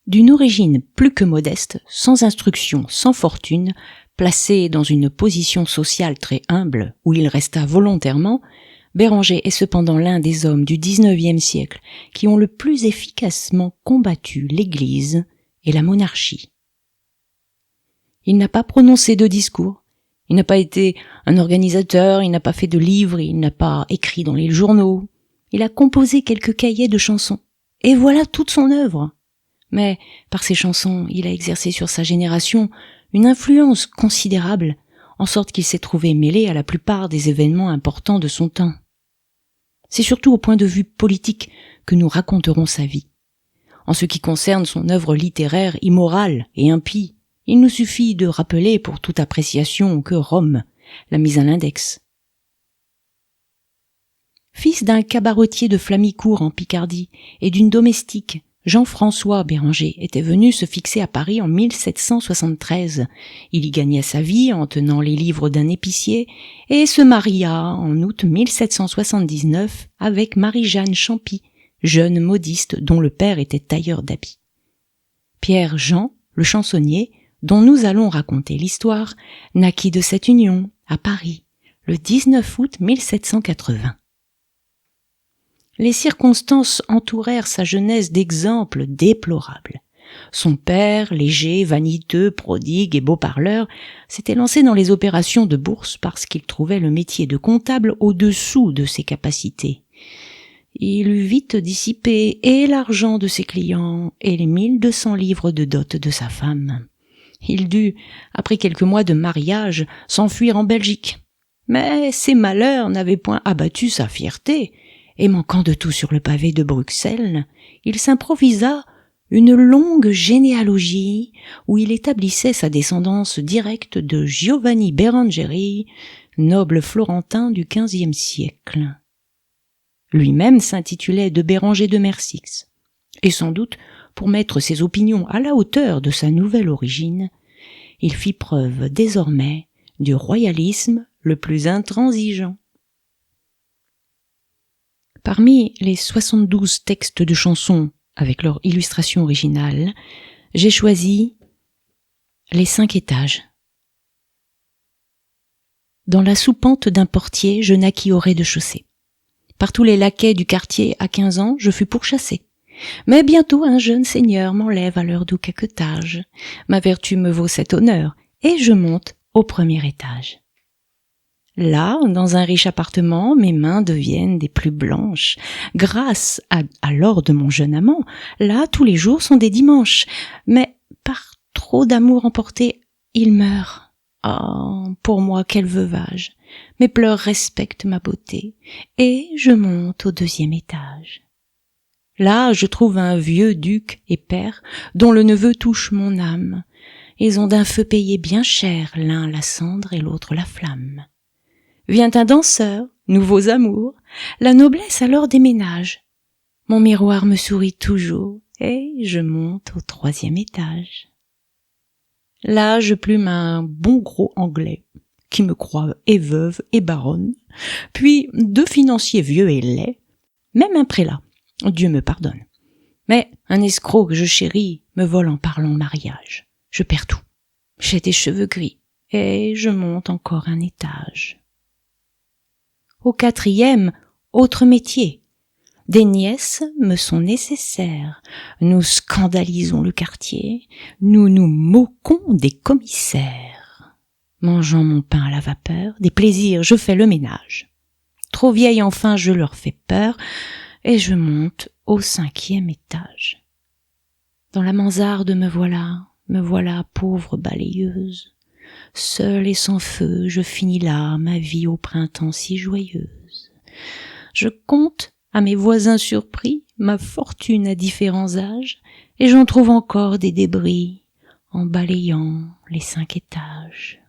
D'une origine plus que modeste, sans instruction, sans fortune, placé dans une position sociale très humble, où il resta volontairement, Béranger est cependant l'un des hommes du XIXe siècle qui ont le plus efficacement combattu l'Église et la monarchie. Il n'a pas prononcé de discours, il n'a pas été un organisateur, il n'a pas fait de livres, il n'a pas écrit dans les journaux, il a composé quelques cahiers de chansons, et voilà toute son œuvre. Mais, par ses chansons, il a exercé sur sa génération une influence considérable, en sorte qu'il s'est trouvé mêlé à la plupart des événements importants de son temps. C'est surtout au point de vue politique que nous raconterons sa vie. En ce qui concerne son œuvre littéraire immorale et impie, il nous suffit de rappeler pour toute appréciation que Rome l'a mise à l'index. Fils d'un cabaretier de Flamicourt en Picardie et d'une domestique, Jean-François Béranger était venu se fixer à Paris en 1773. Il y gagna sa vie en tenant les livres d'un épicier et se maria en août 1779 avec Marie-Jeanne Champy, jeune modiste dont le père était tailleur d'habits. Pierre Jean, le chansonnier, dont nous allons raconter l'histoire, naquit de cette union à Paris le 19 août 1780. Les circonstances entourèrent sa jeunesse d'exemples déplorables. Son père, léger, vaniteux, prodigue et beau parleur, s'était lancé dans les opérations de bourse parce qu'il trouvait le métier de comptable au-dessous de ses capacités. Il eut vite dissipé et l'argent de ses clients et les 1200 livres de dot de sa femme. Il dut, après quelques mois de mariage, s'enfuir en Belgique. Mais ses malheurs n'avaient point abattu sa fierté, et manquant de tout sur le pavé de Bruxelles, il s'improvisa une longue généalogie où il établissait sa descendance directe de Giovanni Berengeri, noble florentin du XVe siècle. Lui-même s'intitulait de Béranger de Mersix, et sans doute, pour mettre ses opinions à la hauteur de sa nouvelle origine, il fit preuve désormais du royalisme le plus intransigeant. Parmi les 72 textes de chansons avec leur illustration originale, j'ai choisi les 5 étages. Dans la soupente d'un portier, je naquis au rez-de-chaussée. Par tous les laquais du quartier à 15 ans, je fus pourchassé. Mais bientôt un jeune seigneur m'enlève à leur doux caquetage. Ma vertu me vaut cet honneur, et je monte au premier étage. Là, dans un riche appartement, mes mains deviennent des plus blanches. Grâce à l'or de mon jeune amant, là, tous les jours sont des dimanches. Mais par trop d'amour emporté, il meurt. Oh, pour moi, quel veuvage. Mes pleurs respectent ma beauté, et je monte au 2e étage. Là, je trouve un vieux duc et père, dont le neveu touche mon âme. Ils ont d'un feu payé bien cher, l'un la cendre et l'autre la flamme. Vient un danseur, nouveaux amours, la noblesse alors déménage. Mon miroir me sourit toujours, et je monte au 3e étage. Là, je plume un bon gros anglais, qui me croit et veuve et baronne, puis 2 financiers vieux et laids, même un prélat, Dieu me pardonne. Mais un escroc que je chéris me vole en parlant mariage. Je perds tout. J'ai des cheveux gris, et je monte encore un étage. Au 4e, autre métier. Des nièces me sont nécessaires. Nous scandalisons le quartier. Nous nous moquons des commissaires. Mangeant mon pain à la vapeur, des plaisirs, je fais le ménage. Trop vieille enfin, je leur fais peur, et je monte au 5e étage. Dans la mansarde me voilà, pauvre balayeuse. Seule et sans feu, je finis là ma vie au printemps si joyeuse. Je compte, à mes voisins surpris, ma fortune à différents âges, et j'en trouve encore des débris en balayant les 5 étages.